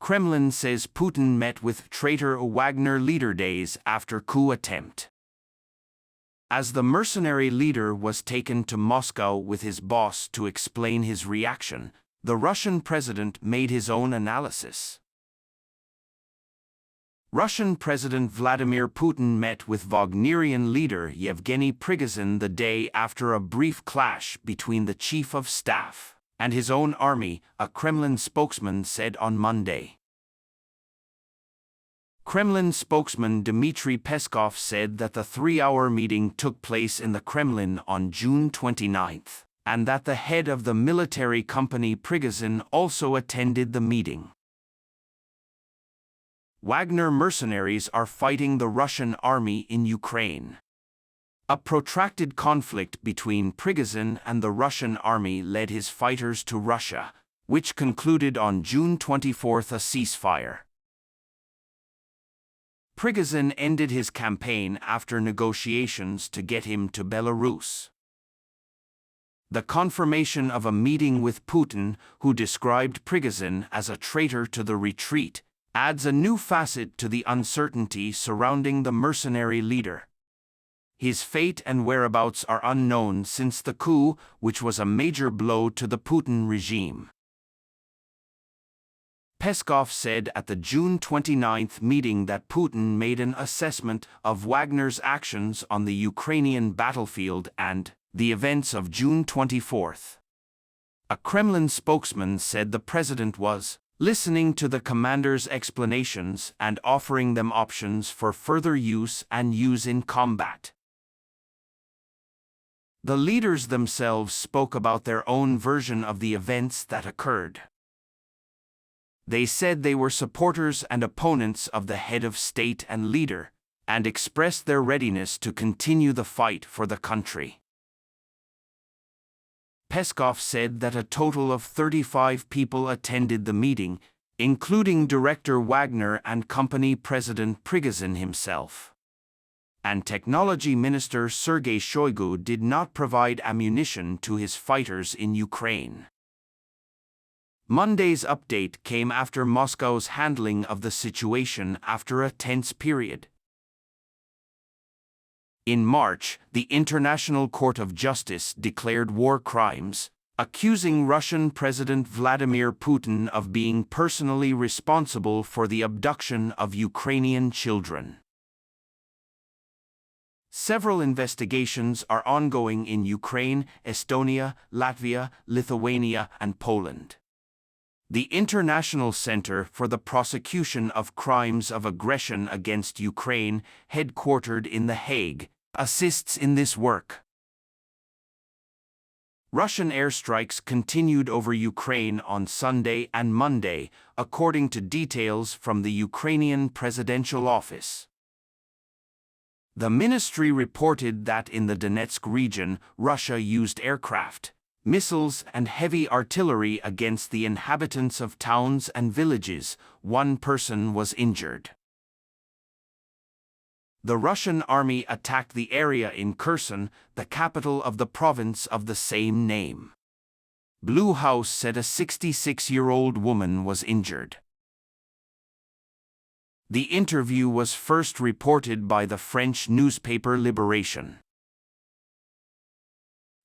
Kremlin says Putin met with traitor Wagner leader days after coup attempt. As the mercenary leader was taken to Moscow with his boss to explain his reaction, the Russian president made his own analysis. Russian President Vladimir Putin met with Wagnerian leader Yevgeny Prigozhin the day after a brief clash between the chief of staff and his own army, a Kremlin spokesman said on Monday. Kremlin spokesman Dmitry Peskov said that the 3-hour meeting took place in the Kremlin on June 29, and that the head of the military company Prigozhin also attended the meeting. Wagner mercenaries are fighting the Russian army in Ukraine. A protracted conflict between Prigozhin and the Russian army led his fighters to Russia, which concluded on June 24 a ceasefire. Prigozhin ended his campaign after negotiations to get him to Belarus. The confirmation of a meeting with Putin, who described Prigozhin as a traitor to the retreat, adds a new facet to the uncertainty surrounding the mercenary leader. His fate and whereabouts are unknown since the coup, which was a major blow to the Putin regime. Peskov said at the June 29 meeting that Putin made an assessment of Wagner's actions on the Ukrainian battlefield and the events of June 24. A Kremlin spokesman said the president was listening to the commanders' explanations and offering them options for further use and use in combat. The leaders themselves spoke about their own version of the events that occurred. They said they were supporters and opponents of the head of state and leader, and expressed their readiness to continue the fight for the country. Peskov said that a total of 35 people attended the meeting, including director Wagner and company president Prigozhin himself. And Technology Minister Sergei Shoigu did not provide ammunition to his fighters in Ukraine. Monday's update came after Moscow's handling of the situation after a tense period. In March, the International Court of Justice declared war crimes, accusing Russian President Vladimir Putin of being personally responsible for the abduction of Ukrainian children. Several investigations are ongoing in Ukraine, Estonia, Latvia, Lithuania, and Poland. The International Center for the Prosecution of Crimes of Aggression against Ukraine, headquartered in The Hague, assists in this work. Russian airstrikes continued over Ukraine on Sunday and Monday, according to details from the Ukrainian Presidential Office. The ministry reported that in the Donetsk region, Russia used aircraft, missiles and heavy artillery against the inhabitants of towns and villages. One person was injured. The Russian army attacked the area in Kherson, the capital of the province of the same name. Blue House said a 66-year-old woman was injured. The interview was first reported by the French newspaper Libération.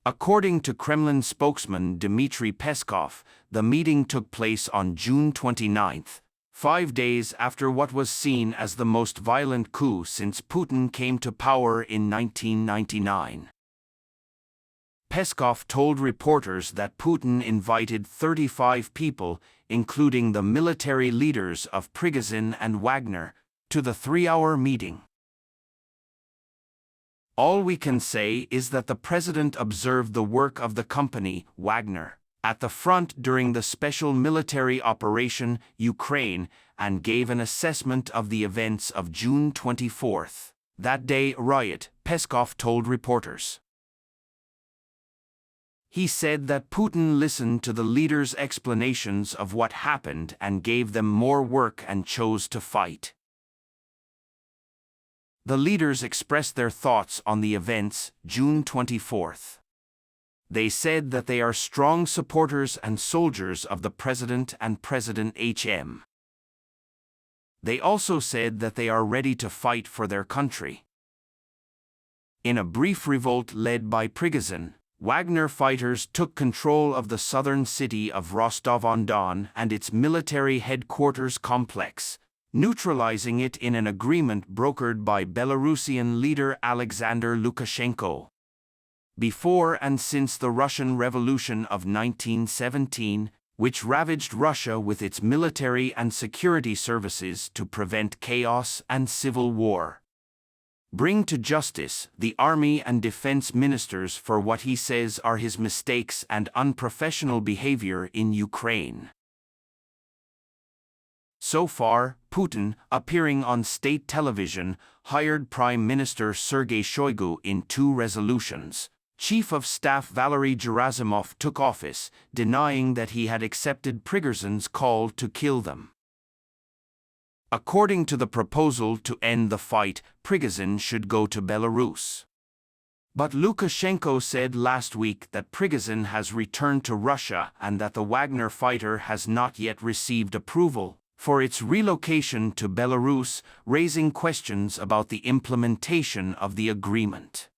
According to Kremlin spokesman Dmitry Peskov, the meeting took place on June 29, 5 days after what was seen as the most violent coup since Putin came to power in 1999. Peskov told reporters that Putin invited 35 people, including the military leaders of Prigozhin and Wagner, to the 3-hour meeting. All we can say is that the president observed the work of the company, Wagner, at the front during the special military operation, Ukraine, and gave an assessment of the events of June 24. That day riot, Peskov told reporters. He said that Putin listened to the leaders' explanations of what happened and gave them more work and chose to fight. The leaders expressed their thoughts on the events, June 24. They said that they are strong supporters and soldiers of the president and President HM. They also said that they are ready to fight for their country. In a brief revolt led by Prigozhin, Wagner fighters took control of the southern city of Rostov-on-Don and its military headquarters complex, neutralizing it in an agreement brokered by Belarusian leader Alexander Lukashenko. Before and since the Russian Revolution of 1917, which ravaged Russia with its military and security services to prevent chaos and civil war. Bring to justice the army and defense ministers for what he says are his mistakes and unprofessional behavior in Ukraine. So far, Putin, appearing on state television, hired Prime Minister Sergei Shoigu in 2 resolutions. Chief of Staff Valery Gerasimov took office, denying that he had accepted Prigozhin's call to kill them. According to the proposal to end the fight, Prigozhin should go to Belarus. But Lukashenko said last week that Prigozhin has returned to Russia and that the Wagner fighter has not yet received approval for its relocation to Belarus, raising questions about the implementation of the agreement.